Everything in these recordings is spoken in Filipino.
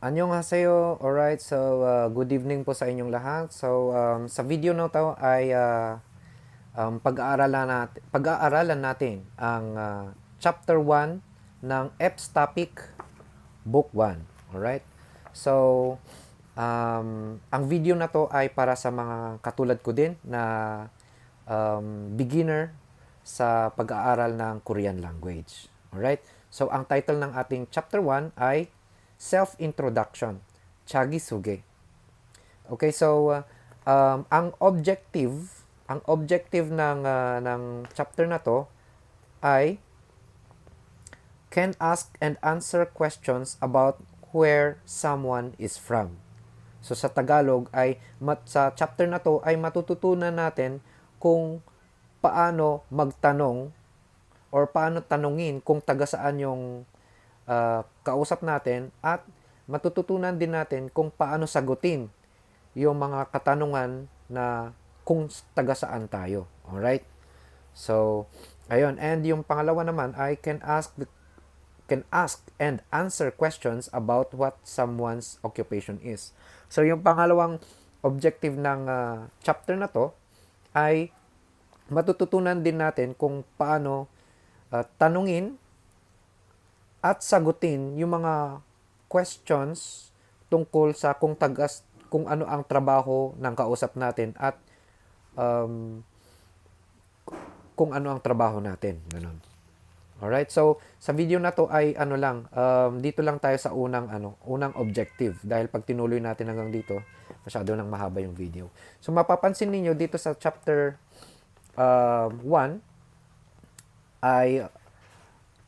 Annyeonghaseyo. Alright, so good evening po sa inyong lahat. So sa video na to ay pag-aaralan natin ang chapter 1 ng EPS topic book 1. Alright? So ang video na to ay para sa mga katulad ko din na beginner sa pag-aaral ng Korean language. Alright? So ang title ng ating chapter 1 ay Self-Introduction, Chagisuge. Okay, so ang objective ng chapter na to ay can ask and answer questions about where someone is from. So sa Tagalog ay sa chapter na to ay matututunan natin kung paano magtanong or paano tanungin kung taga saan yung kausap natin, at matututunan din natin kung paano sagutin yung mga katanungan na kung taga saan tayo. Alright? So, ayun. And yung pangalawa naman ay can ask and answer questions about what someone's occupation is. So, yung pangalawang objective ng chapter na to ay matututunan din natin kung paano tanungin at sagutin yung mga questions tungkol sa kung ano ang trabaho ng kausap natin, at um, kung ano ang trabaho natin. Ganun. Alright, so sa video na to ay dito lang tayo sa unang objective, dahil pag tinuloy natin hanggang dito, masyado nang mahaba yung video. So mapapansin niyo dito sa chapter 1 ay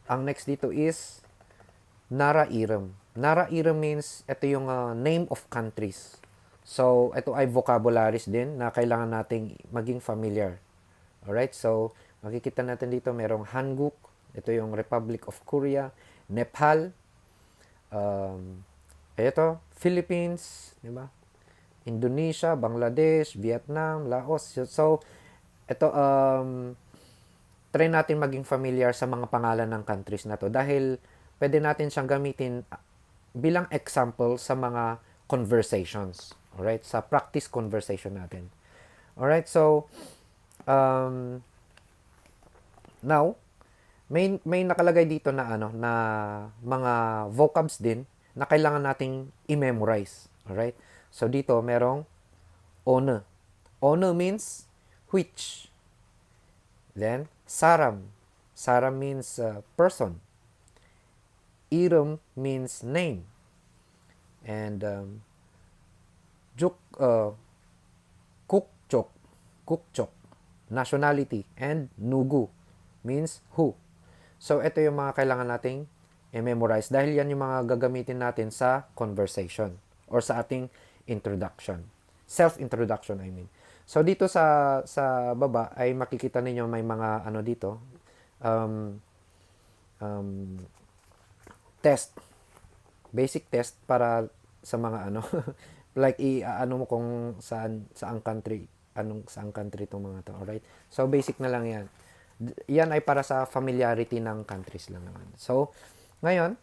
ang next dito is Nara Irem. Nara Irem means ito yung name of countries. So ito ay vocabularies din na kailangan nating maging familiar. Alright, so makikita natin dito merong Hanguk, ito yung Republic of Korea, Nepal, ito, Philippines, di ba? Indonesia, Bangladesh, Vietnam, Laos. So ito try natin maging familiar sa mga pangalan ng countries na to, dahil pwede natin siyang gamitin bilang example sa mga conversations. Alright? Sa practice conversation natin. Alright? So, now, may nakalagay dito na na mga vocabs din na kailangan nating i-memorize. Alright? So, dito merong 어느. 어느 means which. Then, 사람. 사람 means person. 이름 means name. And 국적, 국적, nationality. And 누구 means who. So, ito yung mga kailangan nating i-memorize, dahil yan yung mga gagamitin natin sa conversation or sa ating introduction. Self-introduction, I mean. So, dito sa baba ay makikita ninyo may mga dito. Um, um, test, basic test para sa mga like ano mo kung saang country, saang country tong mga to. Alright, so basic na lang yan ay para sa familiarity ng countries lang naman. So ngayon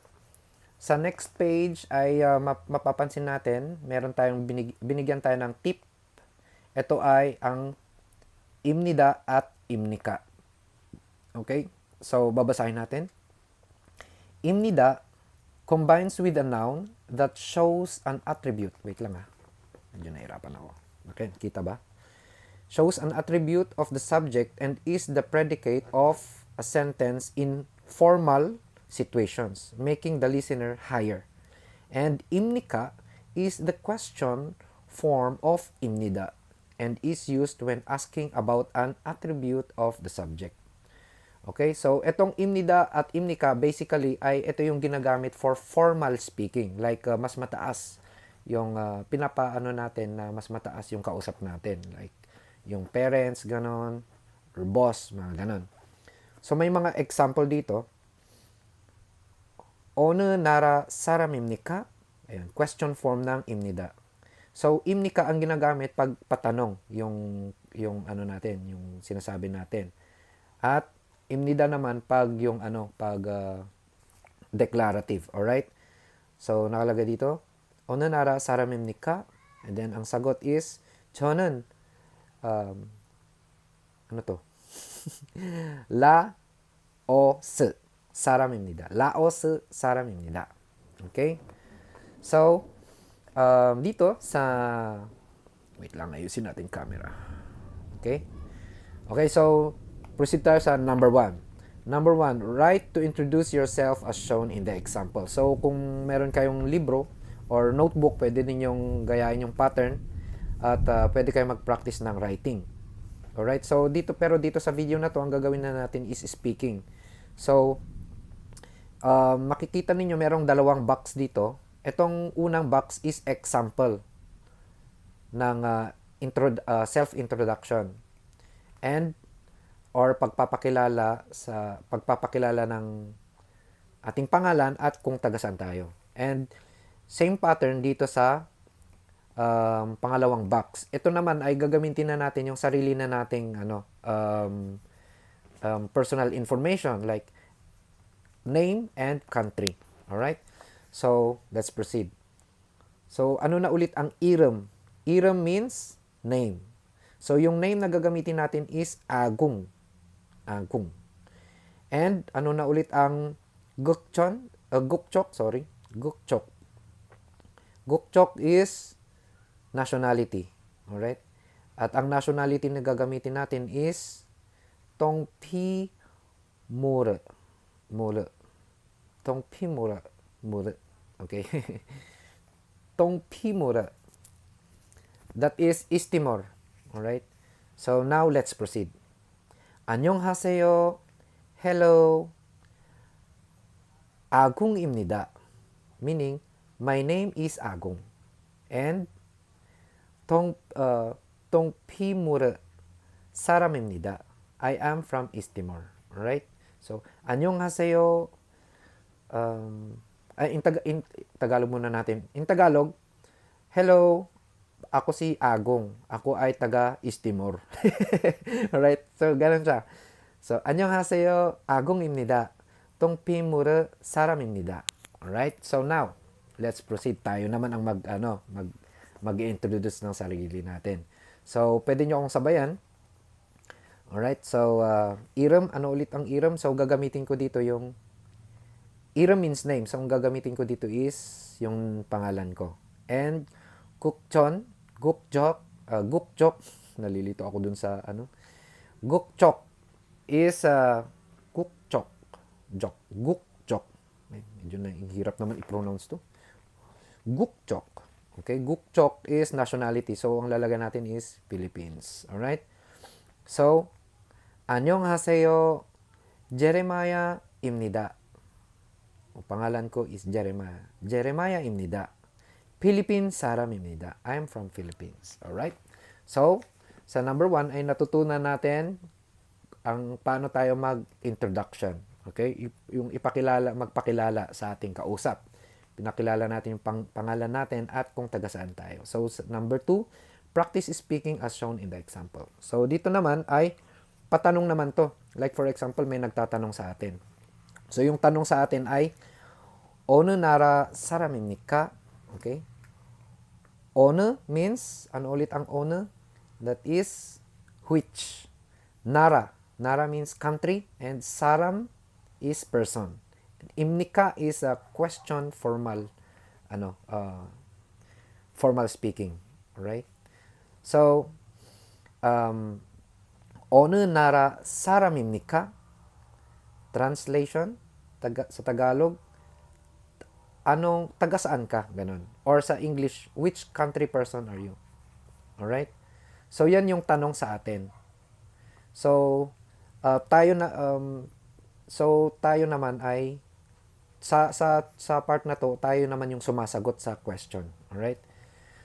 sa next page ay mapapansin natin meron tayong binigyan tayo ng tip. Ito ay ang imnida at imnika. Okay, so babasahin natin. Imnida combines with a noun that shows an attribute. Wait lang Medyo nahirapan ako. Okay, kita ba? Shows an attribute of the subject and is the predicate of a sentence in formal situations, making the listener higher. And imnika is the question form of imnida and is used when asking about an attribute of the subject. Okay, so itong imnida at imnika basically ay ito yung ginagamit for formal speaking, like mas mataas yung pinapaano natin na mas mataas yung kausap natin, like yung parents, ganon, or boss, mga ganon. So may mga example dito. 어느 나라 사람입니까? Ayan, question form ng imnida. So imnika ang ginagamit pag patanong, yung natin, yung sinasabi natin. At imnida naman pag yung pag declarative. Alright? So nakalagay dito, 어느 나라 사람입니까? And then ang sagot is 저는 ano to? 라오스 사람입니다. 라오스 사람입니다. Okay? So, dito sa wait lang, ayusin natin camera. Okay? Okay, so proceed tayo sa number 1. Number 1, write to introduce yourself as shown in the example. So, kung meron kayong libro or notebook, pwede ninyong gayahin yung pattern at pwede kayong mag-practice ng writing. Alright, so dito sa video na to, ang gagawin na natin is speaking. So, makikita ninyo merong dalawang box dito. Itong unang box is example ng self-introduction and or pagpapakilala ng ating pangalan at kung taga saan tayo. And same pattern dito sa pangalawang box. Ito naman ay gagamitin na natin yung sarili na nating personal information like name and country. Alright? So, let's proceed. So, ano na ulit ang iram? Iram means name. So, yung name na gagamitin natin is Agung. Agung. And, ano na ulit ang Gukchok, sorry. Gukchok. Gukchok is nationality. Alright? At ang nationality na gagamitin natin is Tongpi Mura. Mura. Tongpi Mura. Mura. Okay? Tongpi Mura. That is East Timor. Alright? So, now let's proceed. 안녕하세요. Hello. 아궁입니다. Meaning, my name is Agung. And 동피무르 사람입니다. I am from East Timor. Alright? So, 안녕하세요. In Tagalog muna natin. In Tagalog, hello, ako si Agong. Ako ay taga East Timor. Alright? So, ganun siya. So, 안녕하세요. 아공입니다. 동피무르 사람입니다. Alright? So, now, let's proceed. Tayo naman ang mag-introduce ng sarili natin. So, pwede nyo akong sabayan. Alright? So, iram. Ano ulit ang iram? So, gagamitin ko dito yung iram means name. So, ang gagamitin ko dito is yung pangalan ko. And, Gukchon, Gukjok, nalilito ako dun sa Gukchok is Gukchok, Gukchok. Medyo hirap naman i-pronounce to. Gukchok. Okay, Gukchok is nationality. So, ang lalagyan natin is Philippines. Alright? So, 안녕하세요. Jeremiah입니다. Ang pangalan ko is Jeremiah. Jeremiah입니다. Philippine saram입니다. I'm from Philippines. Alright? So, sa number 1 ay natutunan natin ang paano tayo mag-introduction. Okay? Yung magpakilala sa ating kausap. Pinakilala natin yung pangalan natin at kung taga saan tayo. So, number 2, practice speaking as shown in the example. So, dito naman ay patanong naman to. Like for example, may nagtatanong sa atin. So, yung tanong sa atin ay, 어느 나라 사람입니까? Okay? 어느 means, ano ulit ang 어느? That is, which. Nara. Nara means country. And saram is person. Imnika is a question formal, formal speaking. Alright? So, 어느 나라 사람입니까? Translation, sa Tagalog, taga saan ka? Ganun. Or sa English, which country person are you? Alright? So, yan yung tanong sa atin. So, tayo naman ay, sa part na to, tayo naman yung sumasagot sa question. Alright?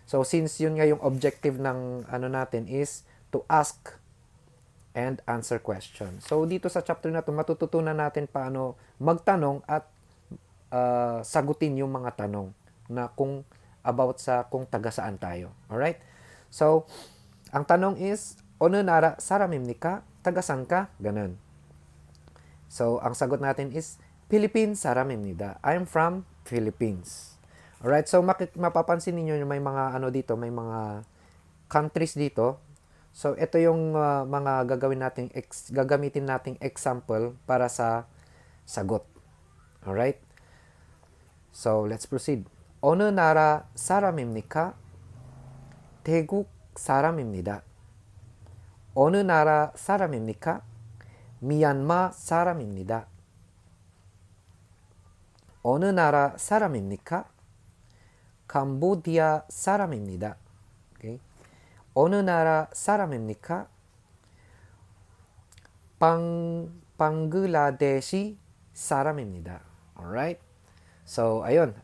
So, since yun nga yung objective ng natin is to ask and answer question. So, dito sa chapter na to, matututunan natin paano magtanong at sagutin yung mga tanong na kung taga saan tayo. Alright? So, ang tanong is, 어느 나라 사람입니까? Taga saan ka? Ganun. So, ang sagot natin is, Philippine saram입니다. I'm from Philippines. Alright, so mapapansin niyo may mga ano dito, may mga countries dito. So ito yung mga gagamitin nating example para sa sagot. Alright? So let's proceed. 어느 나라 사람입니까? 태국 사람입니다. 어느 나라 사람입니까? 미얀마 사람입니다. 어느 나라 사람입니까? 캄보디아 사람입니다. Okay? 어느 나라 사람입니까? 방글라데시 사람입니다. Alright? So, ayun.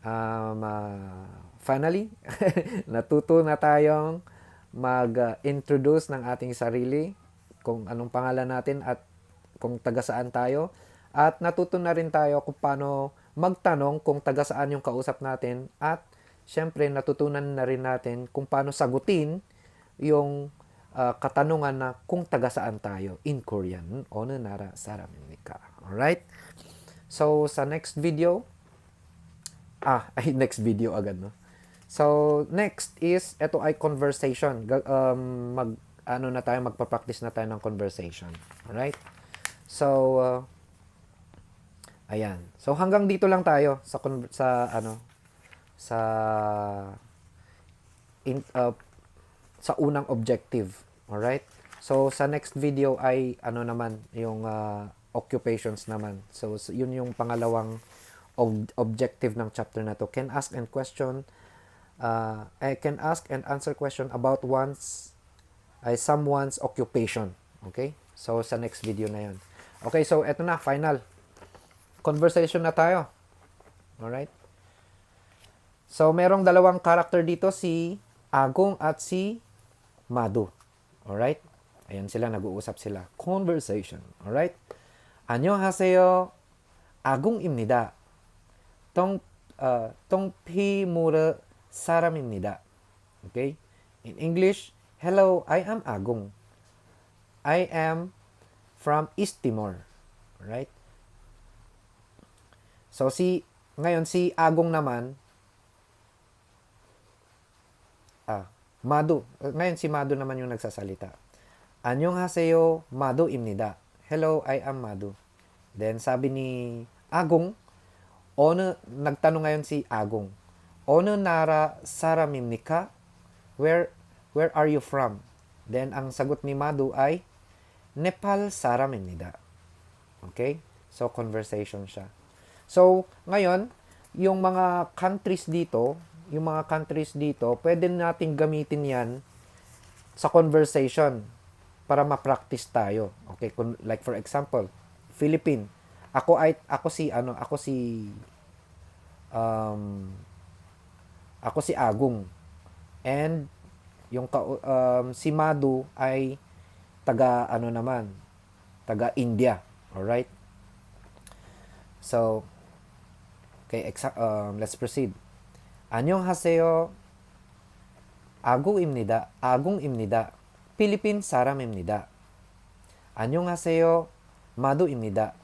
Finally, natuto na tayong mag-introduce ng ating sarili, kung anong pangalan natin at kung taga saan tayo. At natuto na rin tayo kung paano magtanong kung taga saan yung kausap natin. At syempre, natutunan na rin natin kung paano sagutin yung katanungan na kung taga saan tayo in Korean. 어느 나라 사람입니까? Alright? So, sa next video, next video agad, no? So, next is, ito ay conversation. Magpa-practice na tayo ng conversation. Alright? So, ayan. So, hanggang dito lang tayo sa unang objective. Alright? So, sa next video ay, yung occupations naman. So, yun yung pangalawang objective ng chapter na to. Can ask and answer question about someone's occupation. Okay? So, sa next video na yun. Okay, so, eto na, final. Conversation na tayo. Alright? So, merong dalawang character dito, si Agong at si Madu. Alright? Ayan sila, nag-uusap sila. Conversation. Alright? 안녕하세요. 아궁입니다. 똥피무르 사람입니다. Okay? In English, hello, I am Agung. I am from East Timor. Alright? So, ngayon si Agong naman, Madu. Ngayon si Madu naman yung nagsasalita. 안녕하세요, 마두입니다. Hello, I am Madu. Then, sabi ni Agong, nagtanong ngayon si Agong, 어느 나라 사람입니까? Where are you from? Then, ang sagot ni Madu ay, Nepal 사람입니다. Okay? So, conversation siya. So, ngayon, yung mga countries dito, pwede nating gamitin yan sa conversation para ma-practice tayo. Okay? Like for example, Philippine. Ako si Agong. And yung si Madu ay taga India. Alright? So, okay, let's proceed. 안녕하세요. 아궁입니다. 필리핀 사람입니다. 안녕하세요. 마두입니다.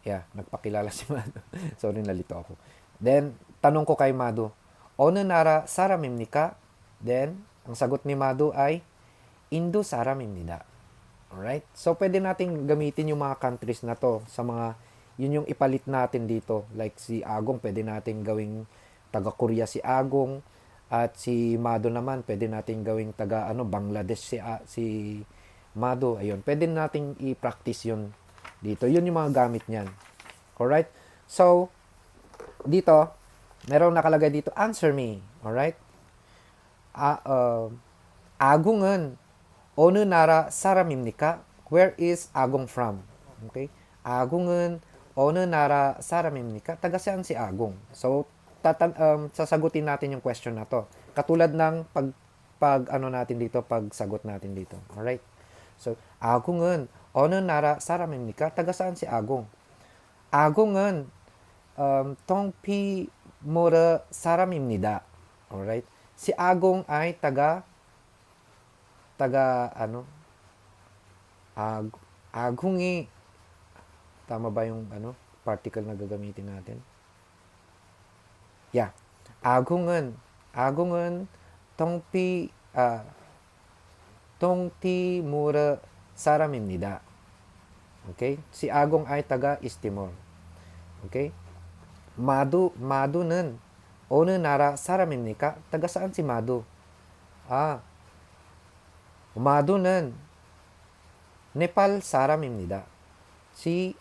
Nagpakilala si Madu. Sorry, nalito ako. Then, tanong ko kay Madu, 어느 나라 사람입니까? Then, ang sagot ni Madu ay, Indo 사람입니다. Alright? So, pwede nating gamitin yung mga countries na to sa yun yung ipalit natin dito. Like si Agong, pwede nating gawing taga-Korea si Agong. At si Madu naman, pwede nating gawing Bangladesh si Madu. Ayun, pwede nating i-practice yun dito. Yun yung mga gamit niyan. Alright? So, dito, merong nakalagay dito, answer me. Alright? Agung은 어느 나라 사람입니까? Where is Agong from? Okay? Agung은 어느 나라 사람입니까? Taga saan si Agong? So, sasagutin natin yung question na to. Katulad ng pagsagot natin dito. Alright? So, Agung은 어느 나라 사람입니까? Taga saan si Agong? Agung은 통피모르 사람입니다. Alright? Si Agong ay Agung이, tama ba yung particle na gagamitin natin? Yeah. 아궁은 동티모르 사람입니다. Okay? Si Agong ay taga East Timor. Okay? 마두는 어느 나라 사람입니까? taga saan si Madu? 마두는 네팔 사람입니다. Si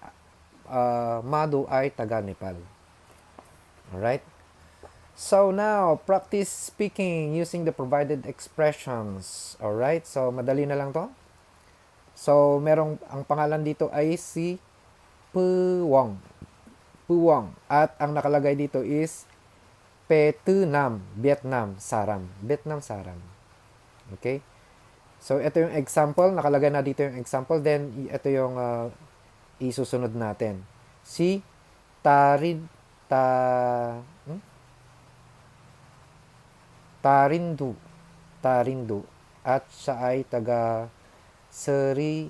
Madu ay taga Nepal. Alright? So now, practice speaking using the provided expressions. Alright? So, madali na lang to. So, ang pangalan dito ay si Puwong. Puwong. At ang nakalagay dito is Vietnam Saram. Vietnam Saram. Okay? So, ito yung example. Nakalagay na dito yung example. Then, ito yung isusunod natin. Si Tarindu. At siya ay taga Sri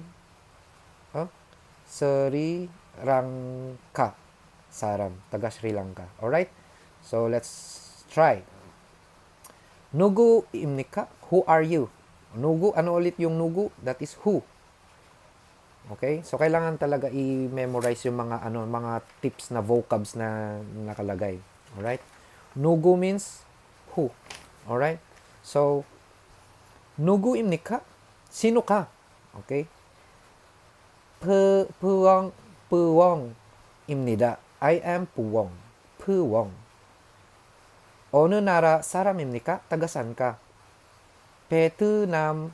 Lanka. Saram. Taga Sri Lanka. Alright? So, let's try. Nugu imnika? Who are you? Nugu, ano ulit yung nugu? That is who. Okay? So, kailangan talaga i-memorize yung mga tips na vocabs na nakalagay. Alright? Nugu means who. Alright? So, 누구 입니까? Sino ka? Okay? Puwong입니다. I am Puwong. Puwong. 어느 나라 사람입니까? taga saan ka? 베트남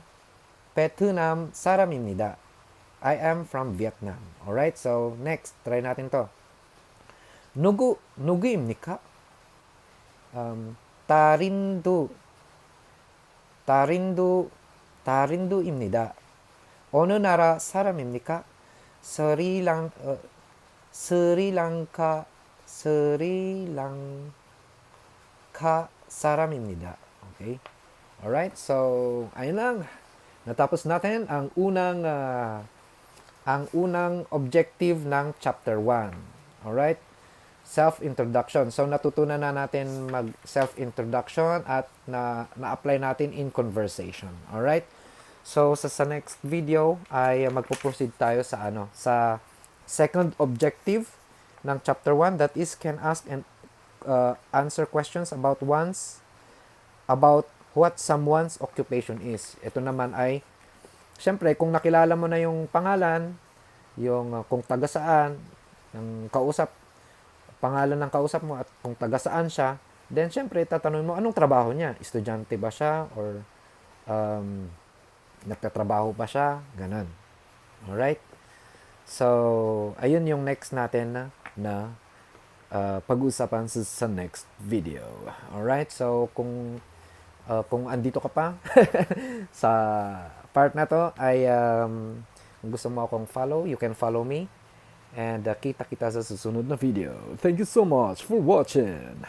사람입니다. I am from Vietnam. Alright? So, next. Try natin to. 누구입니까? 다린두입니다. 어느 나라 사람입니까? 스리랑카 사람입니다. Okay? Alright, so ayun lang. Natapos natin ang unang objective ng chapter 1. Alright? Self-introduction. So, natutunan na natin mag-self-introduction at na-apply natin in conversation. Alright? So, sa next video ay magpo-proceed tayo sa second objective ng chapter 1, that is can ask and answer questions about what someone's occupation is. Ito naman ay, syempre, kung nakilala mo na yung pangalan, yung kung taga saan, ng pangalan ng kausap mo at kung taga saan siya, then syempre tatanungin mo anong trabaho niya. Estudyante ba siya or nagtatrabaho pa siya? Ganun. Alright? So, ayun yung next natin na pag-uusapan sa next video. Alright? So, kung andito ka pa sa part na to, ay kung gusto mo akong follow, you can follow me. And kita-kita sa susunod na video. Thank you so much for watching.